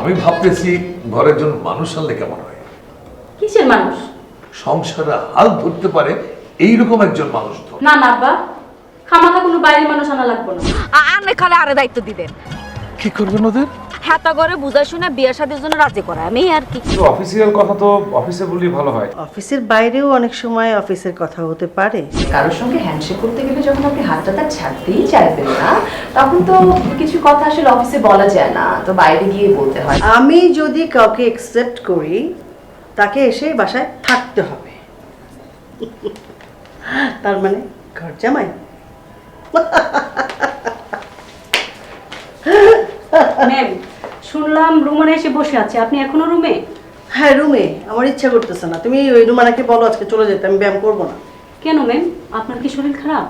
আমি ভাবতেছি ঘরের জন্য মানুষ আনলে কেমন হয়। কিসের মানুষ? সংসারে হাল ধরতে পারে এইরকম একজন মানুষ তো। না না আব্বা, খামাখা কোনো বাইরের মানুষ আনা লাগবে না। আনে খালে আরে দায়িত্ব দিবেন। কি করবেন ওদের? হাতা করে বুঝাই শুনে বিয়ে শাদীর জন্য রাজি করা, আমি আর কি। অফিসিয়াল কথা তো অফিসে বললেই ভালো হয়। অফিসের বাইরেও অনেক সময় অফিসের কথা হতে পারে। কারোর সঙ্গে হ্যান্ডশেক করতে গেলে যখন আপনি হাতটা তার ছাড়তেই চাইবেন না, তখন তো কিছু কথা আসলে অফিসে বলা যায় না, তো বাইরে গিয়ে বলতে হয়। আমি যদি কাউকে অ্যাকসেপ্ট করি তাকে এসে বাসায় থাকতে হবে, তার মানে ঘর জামাই। ম্যাম, শুনলাম রুমানা এসে বসে আছে, আপনি এখনো রুমে? হ্যাঁ রুমে, আমার ইচ্ছা করতেছে না। তুমি ওই রুমানাকে বলো আজকে চলে যেতে, আমি ব্যায়াম করবো না। কেন ম্যাম, আপনার কি শরীর খারাপ?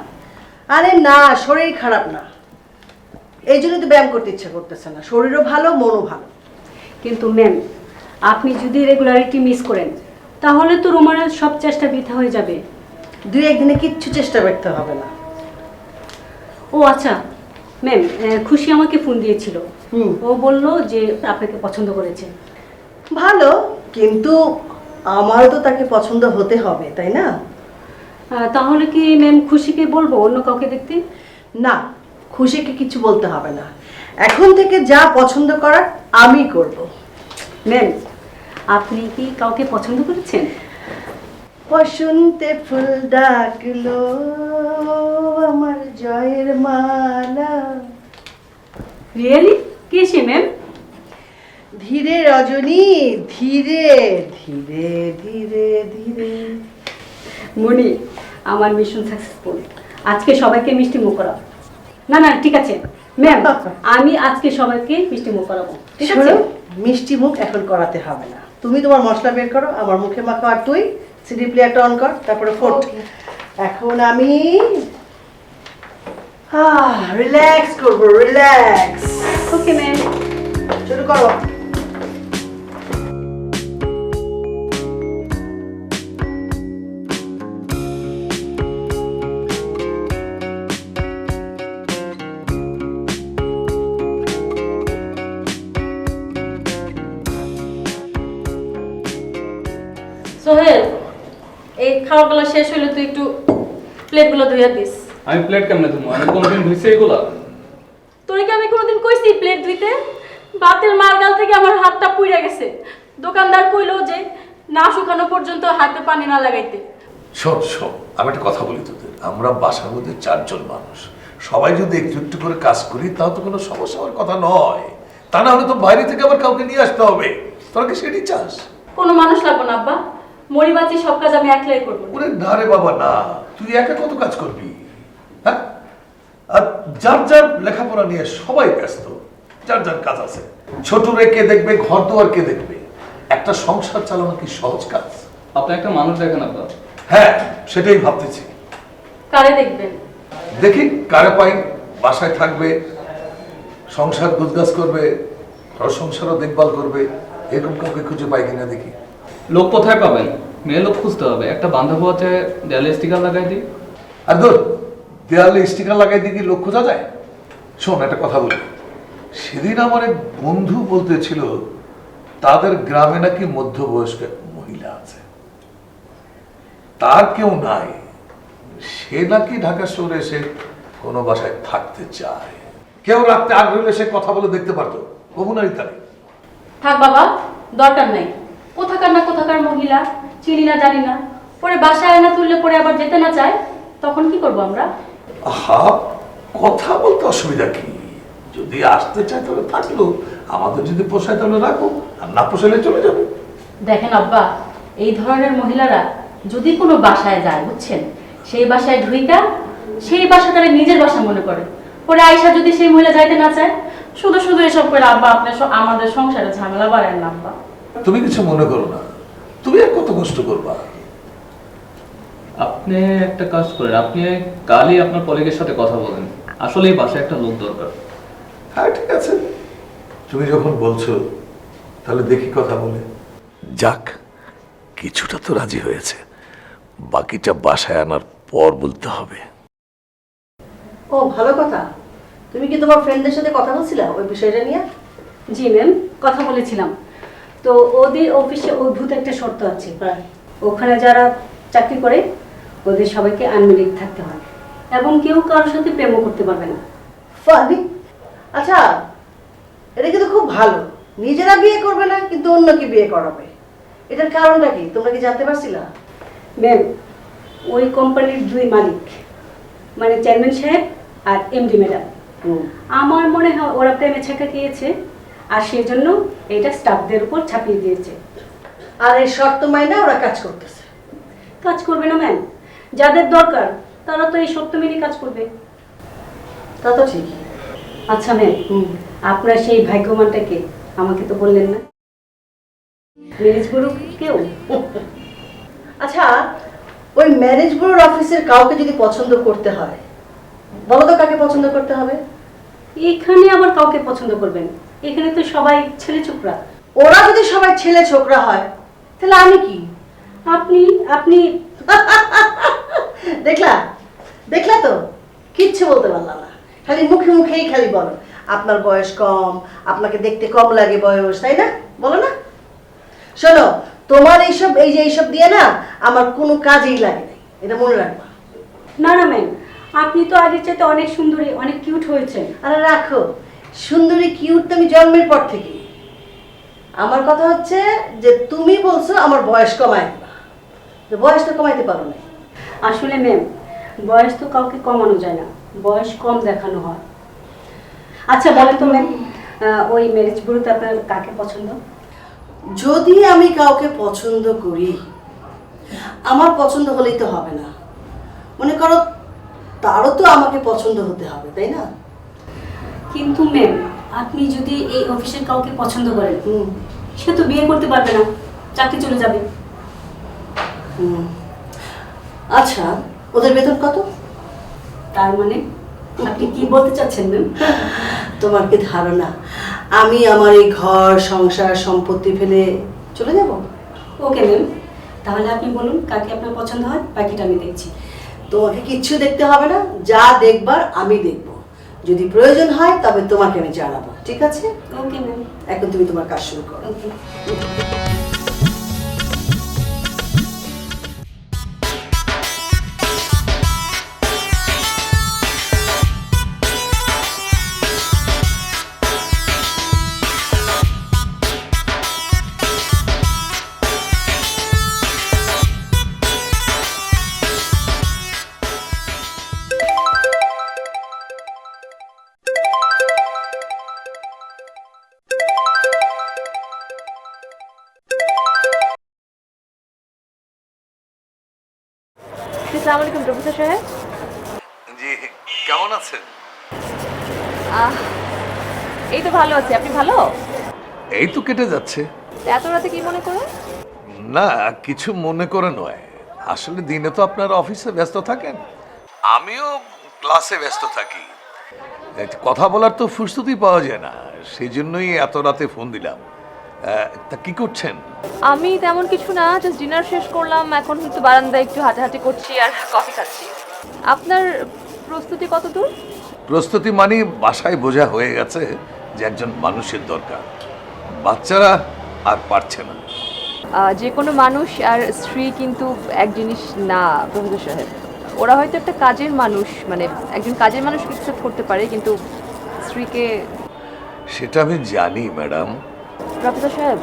আরে না, শরীর খারাপ না, এই জন্যই তো ব্যায়াম করতে ইচ্ছা করতেছে না। শরীরও ভালো, মনও ভালো। কিন্তু ম্যাম, আপনি যদি রেগুলারিটি মিস করেন তাহলে তো রুমানার সব চেষ্টা বৃথা হয়ে যাবে। দুই একদিনে কিচ্ছু চেষ্টা করতে হবে না। ও আচ্ছা ম্যাম, খুশি আমাকে ফোন দিয়েছিল। ও বলল যে আপনাকে পছন্দ করেছে। ভালো, কিন্তু আমারও তো তাকে পছন্দ হতে হবে, তাই না? তাহলে কি ম্যাম খুশিকে বলবো অন্য কাউকে দেখতে? না, খুশিকে কিছু বলতে হবে না। এখন থেকে যা পছন্দ করার আমি করব। ম্যাম, আপনি কি কাউকে পছন্দ করেছেন? বসন্তে ফুল ডাকলো আমার জয়ের মালা। রিয়েলি? কে সে ম্যাম? ধীরে রজনী, ধীরে ধীরে ধীরে ধীরে। মনি, আমার মিশন সাকসেসফুল। আজকে সবাইকে মিষ্টি মুখ করাবো। না না ঠিক আছে ম্যাম, আমি আজকে সবাইকে মিষ্টি মুখ করাবো, ঠিক আছে? শোনো, মিষ্টি মুখ এখন করাতে হবে না। তুমি তোমার মশলা বের করো, আমার মুখে মাখো, আর তুই সিডি প্লেয়ারটা অন কর, তারপরে ফোট। এখন আমি রিল্যাক্স করবো, রিল্যাক্স। ওকে ম্যাম, শুরু করো। সোহেল, এই খাওয়াগুলো শেষ হলে তুই একটু প্লেটগুলো ধুইয়া দিস। আমি প্লেট কেমনে ধুবো? আমি কোনদিন ধুইছি এগুলা? তোরে কি আমি কোনোদিন কইছি প্লেট ধুইতে? বাতের মারগাল থেকে আমার হাতটা পুড়ে গেছে। দোকানদার কইলো যে না শুকানো পর্যন্ত হাতে পানি না লাগাইতে। শোন শোন, আমি একটা কথা বলি তোদের, আমরা বাসার মধ্যে 4 জন মানুষ, সবাই যদি একটু একটু করে কাজ করি তাও তো কোনো সমস্যা হওয়ার কথা নয়। তা না হলে তো বাইরে থেকে আবার কাউকে নিয়ে আসতে হবে। তোরা কি সেটাই চাস? কোনো মানুষ লাগবে না আব্বা, মরিবাচি সব কাজ আমি একলাই করবো। ওরে না রে বাবা না, তুই একা কত কাজ করবি? হ্যাঁ, আর যার যার লেখাপড়া নিয়ে সবাই ব্যস্ত, যার যার কাজ আছে। ছোট রে কে দেখবে, ঘর দুয়ার কে দেখবে? একটা সংসার চালানো কি সহজ কাজ? আপনি একটা মানুষ দেখেন আপনার। হ্যাঁ, সেটাই ভাবতেছি। কারে দেখবেন? দেখি কারে পাই, বাসায় থাকবে, সংসার গুজগাছ করবে, ঘর সংসারও দেখভাল করবে, এরকম কাউকে খুঁজে পাই কিনা দেখি। লোক কোথায় পাবেন? মেয়ে লোক খুঁজতে হবে। একটা বান্ধব আছে, দেয়ালে স্টিকার লাগাই দিই। আর ধর, দেয়ালে স্টিকার লাগাই দিয়ে কি লোক খোঁজা যায়? শোন একটা কথা বলি, সেদিন আমার এক বন্ধু বলতেছিল তাদের গ্রামে নাকি মধ্যবয়স্ক মহিলা আছে, তার কেউ নাই, সে নাকি ঢাকা শহরে এসে কোনো বাসায় থাকতে চায়। কেউ রাখতে আগ্রহী হলে সে কথা বলে দেখতে পারতো, কমুনারি তারে। থাক বাবা, দরকার নাই। কোথাকার না কোথাকার মহিলা, চিনি না জানি না, পরে বাসায় না তুললে পরে আবার যেতে না চায়, তখন কি করবো আমরা? আহা, কথা বলতে অসুবিধা কি? যদি আসতে চায় তাহলে থাকলো, আমাদের যদি পোষায় তাহলে রাখো, আর না পোষাইলে চলে যাবে। দেখেন আব্বা, এই ধরনের মহিলারা যদি কোনো বাসায় যায়, বুঝছেন, সেই বাসায় ঢুইকা সেই বাসাটারে নিজের বাসা মনে করে, পরে আয়সা যদি সেই মহিলা যাইতে না চায়, শুধু শুধু এসব করে আব্বা আপনি আমাদের সংসারে ঝামেলা বাড়ায় না আব্বা। তুমি কিছু মনে করো না, তুমি আর কত কষ্ট করবা? আপনি একটা কাজ করেন, আপনি কালই আপনার কলিগের সাথে কথা বলেন। আসলে এই বাসায় একটা লোক দরকার। হ্যাঁ ঠিক আছে, তুমি যখন বলছো তাহলে দেখি কথা বলে। যাক, কিছুটা তো রাজি হয়েছে, বাকিটা বাসায় আনার পর বলতে হবে। ও ভালো কথা। তুমি কি তোমার ফ্রেন্ডদের সাথে কথা বলছিলা ওই বিষয়টা নিয়ে? জি ম্যাম, কথা বলেছিলাম। তো ওদের অফিসে অদ্ভুত একটা শর্ত আছে। ওখানে যারা চাকরি করে ওদের সবাইকে আনমেরিড থাকতে হয় এবং কেউ কারোর সাথে প্রেমও করতে পারবে না। ফানি। আচ্ছা, এটা কিন্তু খুব ভালো। নিজেরা বিয়ে করবে না, কিন্তু অন্যকে বিয়ে করাবে। এটার কারণটা কি তোমরা কি জানতে পারছিলা? ম্যাম, ওই কোম্পানির দুই মালিক, মানে চেয়ারম্যান সাহেব আর এমডি ম্যাডাম, আমার মনে হয় ওরা প্রেমে ছেঁকা গিয়েছে আর সেই জন্য এটা স্টাফদের উপর ছাপিয়ে দিয়েছে। আর এই শর্ত মাইনা ওরা কাজ করতেছে। কাজ করবে না ম্যাম? যাদের দরকার তারা তো এই শর্ত মেনে কাজ করবে। তা তো ঠিকই। আচ্ছা ম্যাম, আপনার সেই ভাগ্যবানটাকে আমাকে তো বললেন না। ম্যারেজ ব্যুরো কেউ? আচ্ছা, ওই ম্যারেজ ব্যুরোর অফিসের কাউকে যদি পছন্দ করতে হয়, বলো তো কাকে পছন্দ করতে হবে? এখানে আবার কাউকে পছন্দ করবেন? এখানে তো সবাই ছেলে ছোকরা। ওরা যদি সবাই ছেলে ছোকরা হয়, তাহলে আমি কি? আপনি আপনি দেখলা দেখলা তো, কিচ্ছু বলতে পারলাম না। খালি মুখে মুখেই খালি বলো আপনার বয়স কম, আপনাকে দেখতে কম লাগে বয়স, তাই না? বলো না? শোনো, তোমার এইসব এই যে এইসব দিয়ে না আমার কোনো কাজেই লাগে নাই, এটা মনে রাখবা। না না ম্যাম, আপনি তো আগের চাইতে অনেক সুন্দরী, অনেক কিউট হয়েছেন। আরে রাখো, সুন্দরী কিউট তো আমি জন্মের পর থেকে। আমার কথা হচ্ছে যে তুমি বলছো আমার বয়স কমায় দিবা, যে বয়স তো কমাইতে পারো না। আসলে ম্যাম, বয়স তো কাউকে কমানো যায় না, বয়স কম দেখানো হয়। আচ্ছা বলেন তো ম্যাম, ওই ম্যারেজ ব্যুরোতে আপনার কাকে পছন্দ? যদি আমি কাউকে পছন্দ করি, আমার পছন্দ হলেই তো হবে না। মনে করো তারও তো আমাকে পছন্দ হতে হবে, তাই না? কিন্তু ম্যাম, আপনি যদি এই অফিসের কাউকে পছন্দ করেন, সে তো বিয়ে করতে পারবে না, চাকরি চলে যাবে। আচ্ছা, ওদের বেতন কত? তার মানে আপনি কি বলতে চাচ্ছেন ম্যাম? তোমার কি ধারণা আমি আমার এই ঘর সংসার সম্পত্তি ফেলে চলে যাব? ওকে ম্যাম, তাহলে আপনি বলুন কাকে আপনার পছন্দ হয়, বাকিটা আমি দেখছি। তোমাকে কিচ্ছু দেখতে হবে না, যা দেখবার আমি দেখব। যদি প্রয়োজন হয় তবে তোমাকে আমি জানাবো, ঠিক আছে? Okay ma'am. এখন তুমি তোমার কাজ শুরু করো। ওকে। আসসালামু আলাইকুম প্রফেসর সাহেব। জি, কেমন আছেন? এই তো ভালো আছি, আপনি ভালো? এই তো কেটে যাচ্ছে। এত রাতে কি মনে করে? না, কিছু মনে করে নয়। আসলে দিনে তো আপনার অফিসে ব্যস্ত থাকেন, আমিও ক্লাসে ব্যস্ত থাকি। কথা বলার তো ফুরসতই পাওয়া যায় না, সেই জন্যই এত রাতে ফোন দিলাম। তা কি করছেন? আমি তেমন কিছু না, জাস্ট ডিনার শেষ করলাম, এখন একটু বারান্দায় একটু হাঁটাহাঁটি করছি আর কফি খাচ্ছি। আপনার প্রস্তুতি কত দূর? প্রস্তুতি মানে বাসায় বোঝা হয়ে গেছে যে একজন মানুষের দরকার। বাচ্চারা আর পারছে না। যে কোনো মানুষ আর স্ত্রী কিন্তু এক জিনিস না প্রফেসর সাহেব। ওরা হয়তো একটা কাজের মানুষ, মানে একজন কাজের মানুষ অ্যাকসেপ্ট করতে পারে, কিন্তু স্ত্রীকে। সেটা আমি জানি ম্যাডাম। প্রফেসর সাহেব,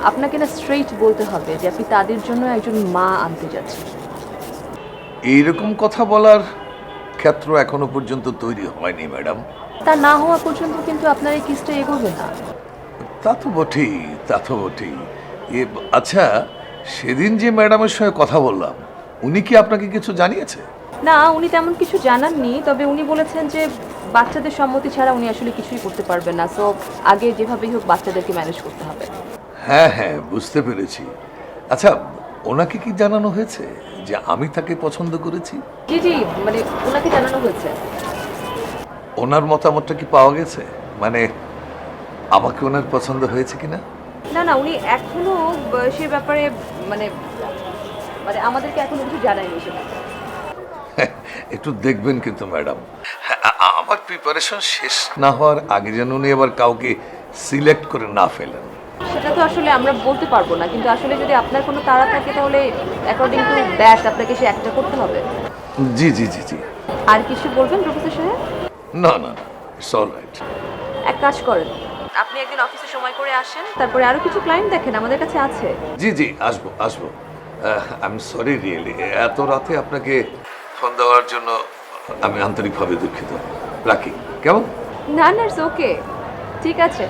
আপনাকে না স্ট্রেইট বলতে হবে যে আপনি তাদের জন্য একজন মা আনতে যাচ্ছেন। এইরকম কথা বলার ক্ষেত্র এখনো পর্যন্ত তৈরি হয়নি ম্যাডাম। তা না হওয়া পর্যন্ত কিন্তু আপনার এই কেসটা এগোবে না। তা তো বটেই, তা তো বটেই। আচ্ছা, সেদিন যে ম্যাডামের সঙ্গে কথা বললাম, উনি কি আপনাকে কিছু জানিয়েছে? না, উনি তেমন কিছু জানাননি, তবে উনি বলেছেন যে বাচ্চাদের সম্মতি ছাড়া উনি আসলে কিছুই করতে পারবেন না, সো আগে যেভাবেই হোক বাচ্চাদেরকে ম্যানেজ করতে হবে। হ্যাঁ হ্যাঁ, বুঝতে পেরেছি। আচ্ছা, ওনাকে কি জানানো হয়েছে যে আমি তাকে পছন্দ করেছি? জি জি, মানে ওনাকে জানানো হয়েছে। ওনার মতামতটা কি পাওয়া গেছে? মানে আমাকে ওনার পছন্দ হয়েছে কিনা? না না, উনি এখনো সে ব্যাপারে মানে মানে আমাদেরকে এখনো কিছু জানায়নি সে ব্যাপারে। একটু দেখবেন কিন্তু ম্যাডাম, আমার প্রিপারেশন শেষ না হওয়ার আগে যেন উনি আবার কাউকে সিলেক্ট করে না ফেলেন। সেটা তো আসলে আমরা বলতে পারবো না, কিন্তু আসলে যদি আপনার কোনো তাড়া থাকে তাহলে অ্যাকর্ডিং টু দ্যাট আপনাকে সে একটা করতে হবে। জি জি জি জি। আর কিছু বলবেন প্রফেসর সাহেব? না না না, ইটস অল রাইট। এক কাজ করেন, আপনি একদিন অফিসে সময় করে আসেন, তারপরে আরো কিছু ক্লায়েন্ট দেখেন, আমাদের কাছে আছে। জি জি, আসবো আসবো। আই এম সরি রিয়েলি, এত রাতে আপনাকে ফোন দেওয়ার জন্য আমি আন্তরিকভাবে দুঃখিত। রাখি, কেমন? না না, ইটস ওকে, ঠিক আছে।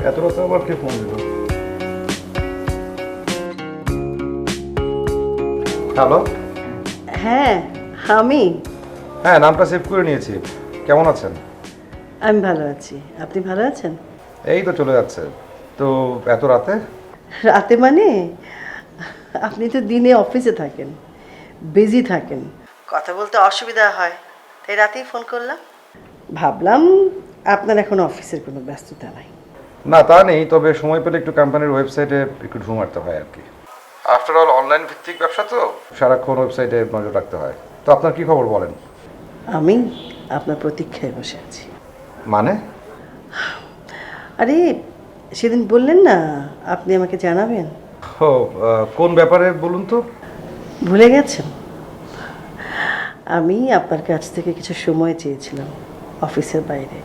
এত রাতে আবার কে ফোন দিল? হ্যালো। হ্যাঁ আমি হ্যাঁ, নামটা সেভ করে নিয়েছি। কেমন আছেন? আমি ভালো আছি, আপনি ভালো আছেন? এই তো চলে যাচ্ছে। তো এত রাতে? রাতে মানে আপনি তো দিনে অফিসে থাকেন, বিজি থাকেন, কথা বলতে অসুবিধা হয়, তাই রাতেই ফোন করলাম। ভাবলাম আপনার এখন অফিসের কোনো ব্যস্ততা নাই। না তা নেই, তবে সময় পেলে একটু কোম্পানির ওয়েবসাইটে একটু ঢু মারতে হয় আর কি। আফটার অল অনলাইন ভিত্তিক ব্যবসা তো, সারাক্ষণ ওয়েবসাইটে নজর রাখতে হয়। তো আপনার কি খবর বলেন? আমি আপনার প্রতীক্ষায় বসে আছি। মানে? আরে সেদিন বললেন না আপনি আমাকে জানাবেন। ও, কোন ব্যাপারে বলুন তো? ভুলে গেছেন? আমি আপনার কাছ থেকে কিছু সময় চেয়েছিলাম অফিসের বাইরে।